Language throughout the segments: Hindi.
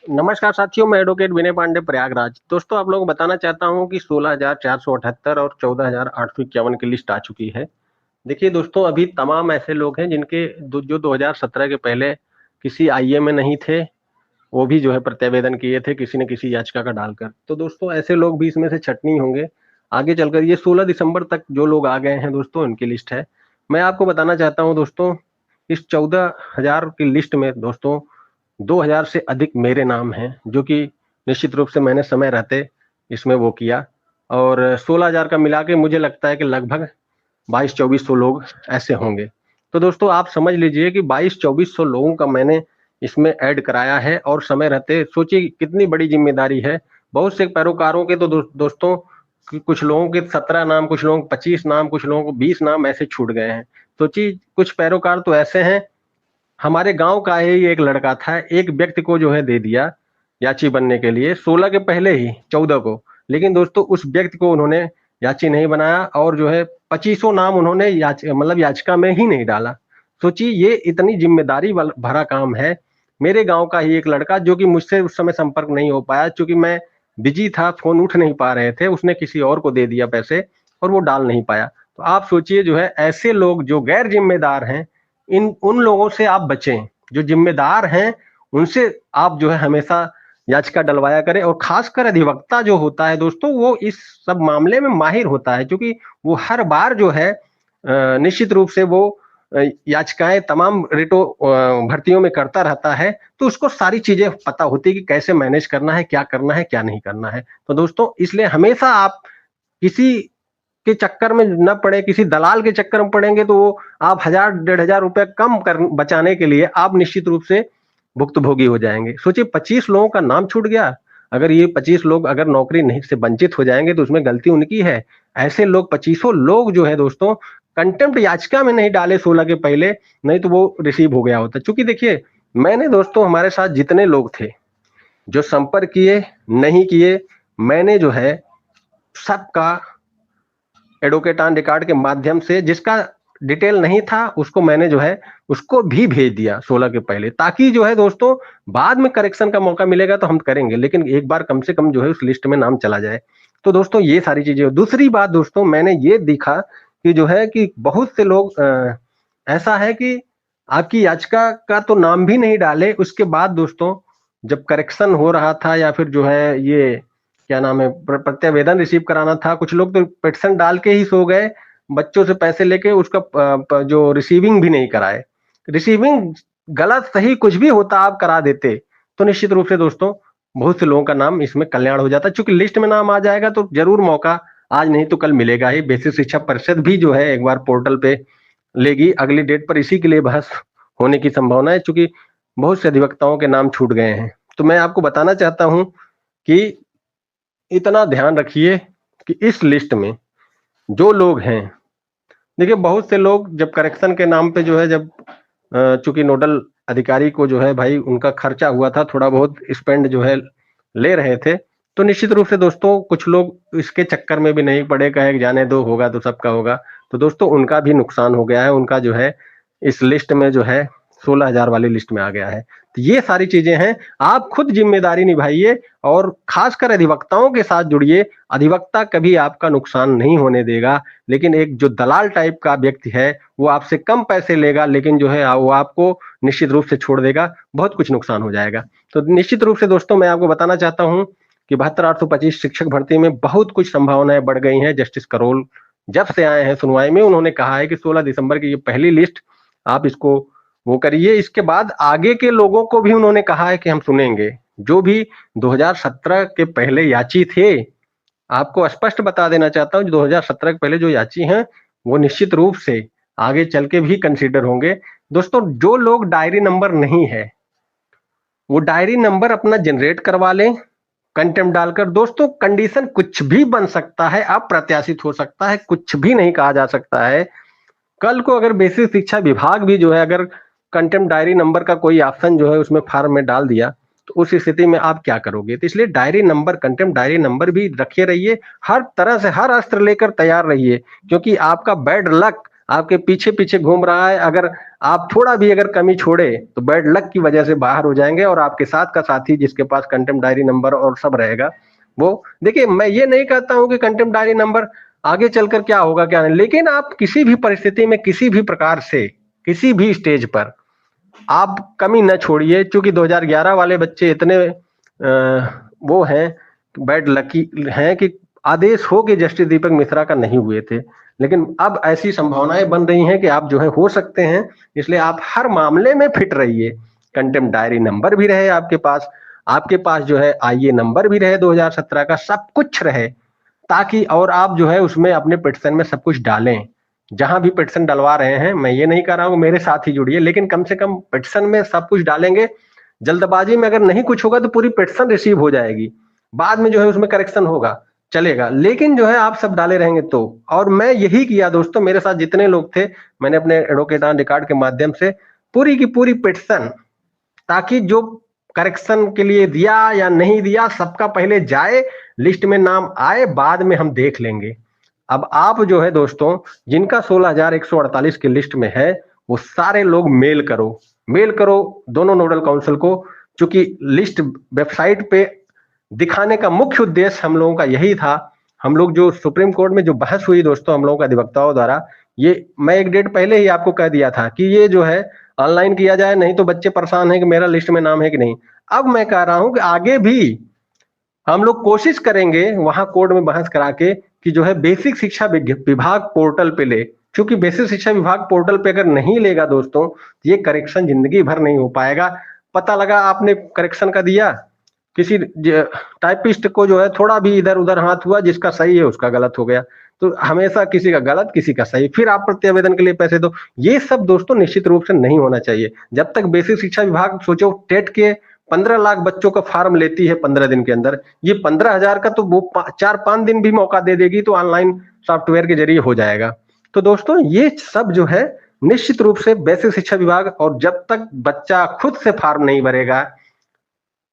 नमस्कार साथियों, मैं एडवोकेट विनय पांडे प्रयागराज। दोस्तों, आप लोगों को बताना चाहता हूं कि 16,478 और 14,851 की लिस्ट आ चुकी है। देखिए दोस्तों, अभी तमाम ऐसे लोग हैं जिनके जो 2017 के पहले किसी आईए में नहीं थे, वो भी जो है प्रत्यावेदन किए थे किसी न किसी याचिका का डालकर। तो दोस्तों, ऐसे लोग भी इसमें से छटनी होंगे। आगे चलकर ये 16 दिसंबर तक जो लोग आ गए हैं दोस्तों, इनकी लिस्ट है। मैं आपको बताना चाहता हूं दोस्तों, इस 14,000 की लिस्ट में दोस्तों 2,000 से अधिक मेरे नाम हैं, जो कि निश्चित रूप से मैंने समय रहते इसमें वो किया। और 16,000 का मिला के मुझे लगता है कि लगभग 2200-2400 लोग ऐसे होंगे। तो दोस्तों, आप समझ लीजिए कि 2200-2400 लोगों का मैंने इसमें ऐड कराया है। और समय रहते सोचिए कितनी बड़ी जिम्मेदारी है। बहुत से पैरोकारों के तो दोस्तों, कुछ लोगों के 17 नाम, कुछ लोगों को 25 नाम, कुछ लोगों को 20 नाम ऐसे छूट गए हैं। सोचिए, कुछ पैरोकार तो ऐसे हैं, हमारे गांव का ही एक लड़का था, एक व्यक्ति को जो है दे दिया याची बनने के लिए 16 के पहले ही 14 को। लेकिन दोस्तों, उस व्यक्ति को उन्होंने याची नहीं बनाया और जो है 2500 नाम उन्होंने मतलब याचिका में ही नहीं डाला। सोचिए, ये इतनी जिम्मेदारी भरा काम है। मेरे गांव का ही एक लड़का, जो कि मुझसे उस समय संपर्क नहीं हो पाया, क्योंकि मैं बिजी था, फोन उठ नहीं पा रहे थे, उसने किसी और को दे दिया पैसे और वो डाल नहीं पाया। तो आप सोचिए, जो है ऐसे लोग जो गैर जिम्मेदार हैं, इन उन लोगों से आप बचें। जो जिम्मेदार हैं उनसे आप जो है हमेशा याचिका डलवाया करें। और खासकर अधिवक्ता जो होता है दोस्तों, वो इस सब मामले में माहिर होता है, क्योंकि वो हर बार जो है निश्चित रूप से वो याचिकाएं तमाम रिटो भर्तियों में करता रहता है। तो उसको सारी चीजें पता होती है कि कैसे मैनेज करना है, क्या करना है, क्या नहीं करना है। तो दोस्तों, इसलिए हमेशा आप किसी के चक्कर में न पड़े, किसी दलाल के चक्कर में पड़ेंगे तो वो आप 1,000 1,500 रुपए कम कर बचाने के लिए आप निश्चित रूप से भुक्तभोगी हो जाएंगे। सोचिए, 25 लोगों का नाम छूट गया। अगर ये 25 लोग अगर नौकरी नहीं से वंचित हो जाएंगे तो उसमें गलती उनकी है। ऐसे लोग 25 लोग जो है दोस्तों, कंटेम्प्ट याचिका में नहीं डाले 16 के पहले, नहीं तो वो रिसीव हो गया होता। क्योंकि देखिए, मैंने दोस्तों हमारे साथ जितने लोग थे जो संपर्क किए, नहीं किए, मैंने जो है सबका एडवोकेट ऑन रिकॉर्ड के माध्यम से, जिसका डिटेल नहीं था उसको मैंने जो है उसको भी भेज दिया 16 के पहले, ताकि जो है दोस्तों बाद में करेक्शन का मौका मिलेगा तो हम करेंगे, लेकिन एक बार कम से कम जो है उस लिस्ट में नाम चला जाए। तो दोस्तों, ये सारी चीजें। दूसरी बात दोस्तों, मैंने ये देखा कि जो है कि बहुत से लोग ऐसा है कि आपकी याचिका का तो नाम भी नहीं डाले, उसके बाद दोस्तों जब करेक्शन हो रहा था या फिर जो है ये क्या नाम है प्रत्यावेदन रिसीव कराना था, कुछ लोग तो पिटिशन डाल के ही सो गए, बच्चों से पैसे लेके उसका जो रिसीविंग भी नहीं कराए। रिसीविंग गलत सही कुछ भी होता आप करा देते तो निश्चित रूप से दोस्तों बहुत से लोगों का नाम इसमें कल्याण हो जाता। चूंकि लिस्ट में नाम आ जाएगा तो जरूर मौका आज नहीं तो कल मिलेगा ही। बेसिक शिक्षा परिषद भी जो है एक बार पोर्टल पे लेगी अगली डेट पर, इसी के लिए बहस होने की संभावना है, चूंकि बहुत से अधिवक्ताओं के नाम छूट गए हैं। तो मैं आपको बताना चाहता हूं कि इतना ध्यान रखिए कि इस लिस्ट में जो लोग हैं, देखिए बहुत से लोग जब करेक्शन के नाम पे जो है, जब चूंकि नोडल अधिकारी को जो है भाई उनका खर्चा हुआ था, थोड़ा बहुत स्पेंड जो है ले रहे थे, तो निश्चित रूप से दोस्तों कुछ लोग इसके चक्कर में भी नहीं पड़े, कहे जाने दो, होगा तो सबका होगा। तो दोस्तों, उनका भी नुकसान हो गया है, उनका जो है इस लिस्ट में जो है 16,000 वाली लिस्ट में आ गया है। तो ये सारी चीजें हैं, आप खुद जिम्मेदारी निभाइए और खासकर अधिवक्ताओं के साथ जुड़िए। अधिवक्ता कभी आपका नुकसान नहीं होने देगा, लेकिन एक जो दलाल टाइप का व्यक्ति है वो आपसे कम पैसे लेगा, लेकिन जो है वो आपको निश्चित रूप से छोड़ देगा, बहुत कुछ नुकसान हो जाएगा। तो निश्चित रूप से दोस्तों, मैं आपको बताना चाहता हूं कि 72,825 शिक्षक भर्ती में बहुत कुछ संभावनाएं बढ़ गई हैं। जस्टिस करोल जब से आए हैं सुनवाई में, उन्होंने कहा है कि 16 दिसंबर की ये पहली लिस्ट आप इसको वो करिए। इसके बाद आगे के लोगों को भी उन्होंने कहा है कि हम सुनेंगे, जो भी 2017 के पहले याची थे। आपको स्पष्ट बता देना चाहता हूं, 2017 के पहले जो याची हैं वो निश्चित रूप से आगे चल के भी कंसीडर होंगे। दोस्तों, जो लोग डायरी नंबर नहीं है वो डायरी नंबर अपना जनरेट करवा लें कंटेम्प्ट डालकर। दोस्तों, कंडीशन कुछ भी बन सकता है, अप्रत्याशित हो सकता है, कुछ भी नहीं कहा जा सकता है। कल को अगर बेसिक शिक्षा विभाग भी जो है अगर कंटेम्प्ट डायरी नंबर का कोई ऑप्शन जो है उसमें फॉर्म में डाल दिया तो उस स्थिति में आप क्या करोगे। तो इसलिए diary number, contempt diary number भी रखे रहिए, हर तरह से हर अस्त्र लेकर तैयार रहिए, क्योंकि आपका बैड लक आपके पीछे पीछे घूम रहा है। अगर आप थोड़ा भी अगर कमी छोड़े तो बैड लक की वजह से बाहर हो जाएंगे, और आपके साथ का साथी जिसके पास कंटेम्प्ट डायरी नंबर और सब रहेगा, वो देखिए, मैं ये नहीं कहता हूं कि कंटेम्प्ट डायरी नंबर आगे चलकर क्या होगा क्या नहीं, लेकिन आप किसी भी परिस्थिति में किसी भी प्रकार से किसी भी स्टेज पर आप कमी न छोड़िए, क्योंकि 2011 वाले बच्चे इतने वो हैं, बैड लकी हैं कि आदेश हो कि जस्टिस दीपक मिश्रा का नहीं हुए थे, लेकिन अब ऐसी संभावनाएं बन रही हैं कि आप जो है हो सकते हैं, इसलिए आप हर मामले में फिट रहिए। कंटेम्प्ट डायरी नंबर भी रहे आपके पास जो है आईए नंबर भी रहे 2017 का, सब कुछ रहे, ताकि और आप जो है उसमें अपने पिटिशन में सब कुछ डालें। जहां भी पिटिशन डलवा रहे हैं, मैं ये नहीं कह रहा हूं मेरे साथ ही जुड़िए, लेकिन कम से कम पिटिशन में सब कुछ डालेंगे। जल्दबाजी में अगर नहीं कुछ होगा तो पूरी पिटिशन रिसीव हो जाएगी, बाद में जो है उसमें करेक्शन होगा, चलेगा, लेकिन जो है आप सब डाले रहेंगे तो। और मैं यही किया दोस्तों, मेरे साथ जितने लोग थे, मैंने अपने एडवोकेट ऑन रिकॉर्ड के माध्यम से पूरी की पूरी पिटिशन, ताकि जो करेक्शन के लिए दिया या नहीं दिया सबका पहले जाए, लिस्ट में नाम आए, बाद में हम देख लेंगे। अब आप जो है दोस्तों, जिनका 16,148 की लिस्ट में है, वो सारे लोग मेल करो दोनों नोडल काउंसिल को, क्योंकि लिस्ट वेबसाइट पे दिखाने का मुख्य उद्देश्य हम लोगों का यही था। हम लोग जो सुप्रीम कोर्ट में जो बहस हुई दोस्तों हम लोगों का अधिवक्ताओं द्वारा, ये मैं एक डेट पहले ही आपको कह दिया था कि ये जो है ऑनलाइन किया जाए, नहीं तो बच्चे परेशान हैं कि मेरा लिस्ट में नाम है कि नहीं। अब मैं कह रहा हूं कि आगे भी हम लोग कोशिश करेंगे वहां कोर्ट में बहस करा के कि जो है बेसिक शिक्षा विभाग पोर्टल पे ले, क्योंकि बेसिक शिक्षा विभाग पोर्टल पे अगर नहीं लेगा दोस्तों, ये करेक्शन जिंदगी भर नहीं हो पाएगा। पता लगा आपने करेक्शन का दिया, किसी टाइपिस्ट को जो है थोड़ा भी इधर उधर हाथ हुआ, जिसका सही है उसका गलत हो गया, तो हमेशा किसी का गलत किसी का सही, फिर आप प्रत्यावेदन के लिए पैसे दो। ये सब दोस्तों निश्चित रूप से नहीं होना चाहिए। जब तक बेसिक शिक्षा विभाग, सोचो टेट के 15 लाख बच्चों का फॉर्म लेती है 15 दिन के अंदर, ये 15,000 का तो वो 4-5 दिन भी मौका दे देगी तो ऑनलाइन सॉफ्टवेयर के जरिए हो जाएगा। तो दोस्तों ये सब जो है निश्चित रूप से बेसिक शिक्षा विभाग, और जब तक बच्चा खुद से फॉर्म नहीं भरेगा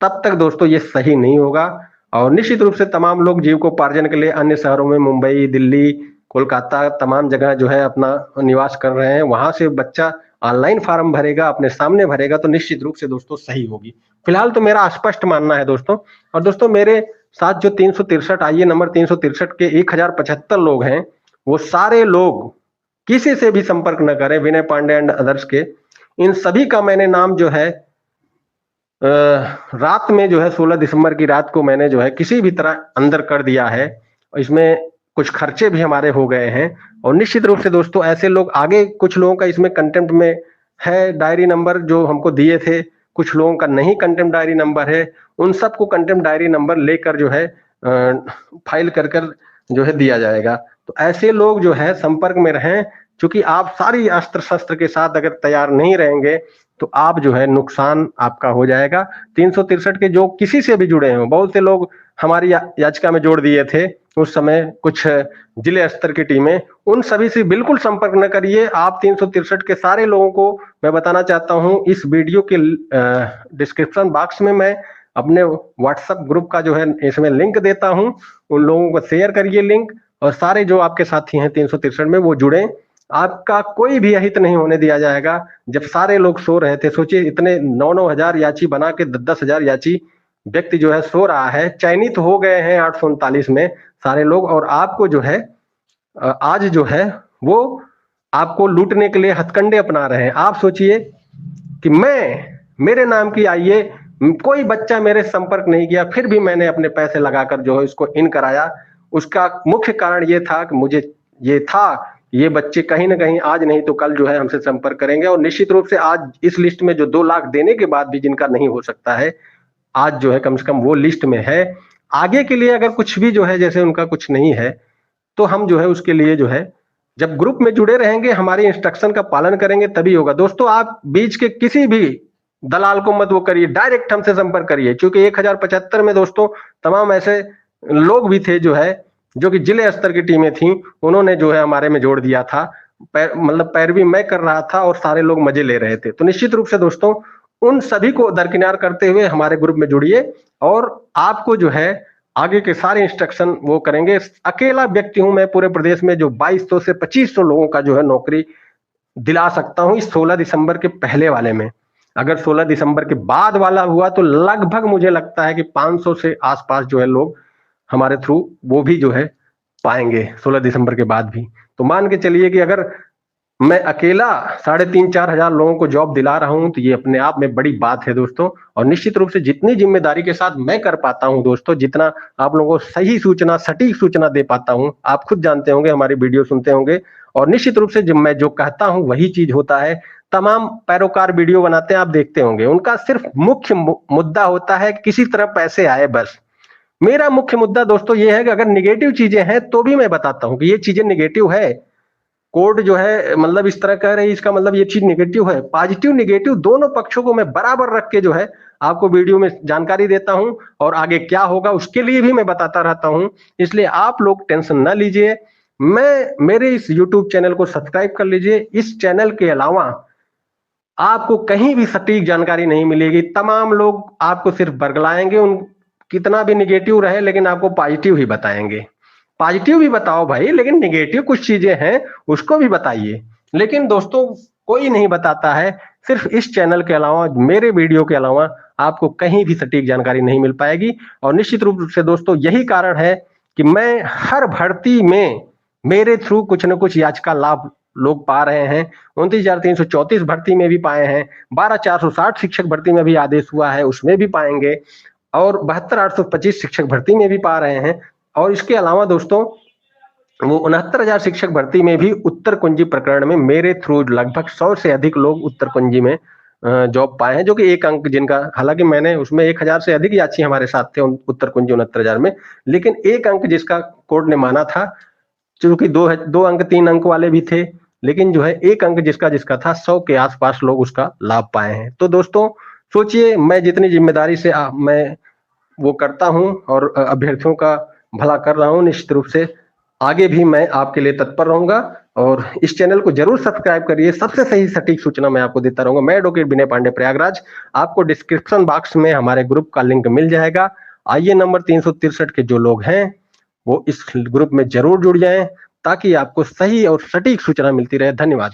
तब तक दोस्तों ये सही नहीं होगा। और निश्चित रूप से तमाम लोग जीविकोपार्जन के लिए अन्य शहरों में, मुंबई, दिल्ली, कोलकाता, तमाम जगह जो है अपना निवास कर रहे हैं, वहां से बच्चा ऑनलाइन फॉर्म भरेगा, अपने सामने भरेगा, तो निश्चित रूप से दोस्तों सही होगी। फिलहाल तो मेरा स्पष्ट मानना है दोस्तों। और दोस्तों मेरे साथ जो 363 आईए नंबर 363 के 1075 लोग हैं, वो सारे लोग किसी से भी संपर्क न करें, विनय पांडे एंड अदर्स के। इन सभी का मैंने नाम जो है रात में जो है 16 दिसंबर की रात को मैंने जो है किसी भी तरह अंदर कर दिया है। इसमें कुछ खर्चे भी हमारे हो गए हैं, और निश्चित रूप से दोस्तों ऐसे लोग आगे, कुछ लोगों का इसमें कंटेम्प्ट में है डायरी नंबर जो हमको दिए थे, कुछ लोगों का नहीं कंटेम्प्ट डायरी नंबर है, उन सबको कंटेम्प्ट डायरी नंबर लेकर जो है फाइल कर कर जो है दिया जाएगा। तो ऐसे लोग जो है संपर्क में रहें, क्योंकि आप सारी अस्त्र शस्त्र के साथ अगर तैयार नहीं रहेंगे तो आप जो है नुकसान आपका हो जाएगा। 363 के जो किसी से भी जुड़े हैं, बहुत से लोग हमारी याचिका में जोड़ दिए थे उस समय कुछ जिले स्तर की टीमें, उन सभी से बिल्कुल संपर्क न करिए। आप 363 के सारे लोगों को मैं बताना चाहता हूं, इस वीडियो के डिस्क्रिप्शन बॉक्स में मैं अपने व्हाट्सएप ग्रुप का जो है इसमें लिंक देता हूं, उन लोगों को शेयर करिए लिंक, और सारे जो आपके साथी हैं 363 में वो जुड़े। आपका कोई भी अहित नहीं होने दिया जाएगा। जब सारे लोग सो रहे थे, सोचिए इतने 9-9 हजार याची बना के 10-10 हजार याची व्यक्ति जो है सो रहा है, चयनित हो गए हैं 839 में सारे लोग, और आपको जो है आज जो है वो आपको लूटने के लिए हथकंडे अपना रहे हैं। आप सोचिए कि मेरे नाम की आईए, कोई बच्चा मेरे संपर्क नहीं किया, फिर भी मैंने अपने पैसे लगाकर जो है इसको इन कराया। उसका मुख्य कारण ये था कि मुझे ये था, ये बच्चे कहीं ना कहीं आज नहीं तो कल जो है हमसे संपर्क करेंगे, और निश्चित रूप से आज इस लिस्ट में जो 2 लाख देने के बाद भी जिनका नहीं हो सकता है, आज जो है कम से कम वो लिस्ट में है। आगे के लिए अगर कुछ भी जो है जैसे उनका कुछ नहीं है, तो हम जो है उसके लिए जो है जब ग्रुप में जुड़े रहेंगे, हमारे इंस्ट्रक्शन का पालन करेंगे, तभी होगा। दोस्तों आप बीच के किसी भी दलाल को मत वो करिए, डायरेक्ट हमसे संपर्क करिए, क्योंकि 1075 में दोस्तों तमाम ऐसे लोग भी थे जो है, जो कि जिले स्तर की टीमें थी, उन्होंने जो है हमारे में जोड़ दिया था। मतलब पैरवी मैं कर रहा था और सारे लोग मजे ले रहे थे। तो निश्चित रूप से दोस्तों उन सभी को दरकिनार करते हुए हमारे ग्रुप में जुड़िए, और आपको जो है आगे के सारे इंस्ट्रक्शन वो करेंगे। अकेला व्यक्ति हूं मैं पूरे प्रदेश में जो 2200 से 2500 लोगों का जो है नौकरी दिला सकता हूं इस 16 दिसंबर के पहले वाले में। अगर 16 दिसंबर के बाद वाला हुआ तो लगभग मुझे लगता है कि 500 से आसपास जो है लोग हमारे थ्रू वो भी जो है पाएंगे 16 दिसंबर के बाद भी। तो मान के चलिए कि अगर मैं अकेला 3,500-4,000 लोगों को जॉब दिला रहा हूं तो ये अपने आप में बड़ी बात है दोस्तों। और निश्चित रूप से जितनी जिम्मेदारी के साथ मैं कर पाता हूं दोस्तों, जितना आप लोगों को सही सूचना, सटीक सूचना दे पाता हूं, आप खुद जानते होंगे, हमारी वीडियो सुनते होंगे, और निश्चित रूप से जब मैं जो कहता हूं वही चीज होता है। तमाम पैरोकार वीडियो बनाते हैं, आप देखते होंगे, उनका सिर्फ मुख्य मुद्दा होता है किसी तरह पैसे आए बस। मेरा मुख्य मुद्दा दोस्तों ये है कि अगर निगेटिव चीजें हैं तो भी मैं बताता हूं कि ये चीजें निगेटिव है। कोर्ट जो है मतलब इस तरह कह रही है, इसका मतलब ये चीज निगेटिव है। पॉजिटिव निगेटिव दोनों पक्षों को मैं बराबर रख के जो है आपको वीडियो में जानकारी देता हूं, और आगे क्या होगा उसके लिए भी मैं बताता रहता हूं। इसलिए आप लोग टेंशन ना लीजिए, मेरे इस यूट्यूब चैनल को सब्सक्राइब कर लीजिए। इस चैनल के अलावा आपको कहीं भी सटीक जानकारी नहीं मिलेगी। तमाम लोग आपको सिर्फ बरगलाएंगे, उन कितना भी निगेटिव रहे लेकिन आपको पॉजिटिव ही बताएंगे। पॉजिटिव भी बताओ भाई, लेकिन निगेटिव कुछ चीजें हैं उसको भी बताइए। लेकिन दोस्तों कोई नहीं बताता है, सिर्फ इस चैनल के अलावा, मेरे वीडियो के अलावा आपको कहीं भी सटीक जानकारी नहीं मिल पाएगी। और निश्चित रूप से दोस्तों यही कारण है कि मैं हर भर्ती में मेरे थ्रू कुछ न कुछ याचिका लाभ लोग पा रहे हैं। 29,334 भर्ती में भी पाए हैं, 12,460 शिक्षक भर्ती में भी आदेश हुआ है उसमें भी पाएंगे, और 72,825 शिक्षक भर्ती में भी पा रहे हैं। और इसके अलावा दोस्तों वो 69,000 शिक्षक भर्ती में भी उत्तर कुंजी प्रकरण में मेरे थ्रू लगभग 100 से अधिक लोग उत्तर कुंजी में जॉब पाए हैं, जो कि एक अंक जिनका, हालांकि मैंने उसमें 1,000 से अधिक याची हमारे साथ थे उत्तर कुंजी 69,000 में, लेकिन एक अंक जिसका कोर्ट ने माना था, क्योंकि दो अंक 3 अंक वाले भी थे, लेकिन जो है एक अंक जिसका जिसका था 100 के आसपास लोग उसका लाभ पाए हैं। तो दोस्तों सोचिए, मैं जितनी जिम्मेदारी से मैं वो करता हूं और अभ्यर्थियों का भला कर रहा हूं, निश्चित रूप से आगे भी मैं आपके लिए तत्पर रहूंगा। और इस चैनल को जरूर सब्सक्राइब करिए, सबसे सही सटीक सूचना मैं आपको देता रहूंगा। मैं एडवोकेट विनय पांडे प्रयागराज, आपको डिस्क्रिप्शन बॉक्स में हमारे ग्रुप का लिंक मिल जाएगा। आइए नंबर 363 के जो लोग हैं वो इस ग्रुप में जरूर जुड़ जाएं, ताकि आपको सही और सटीक सूचना मिलती रहे। धन्यवाद।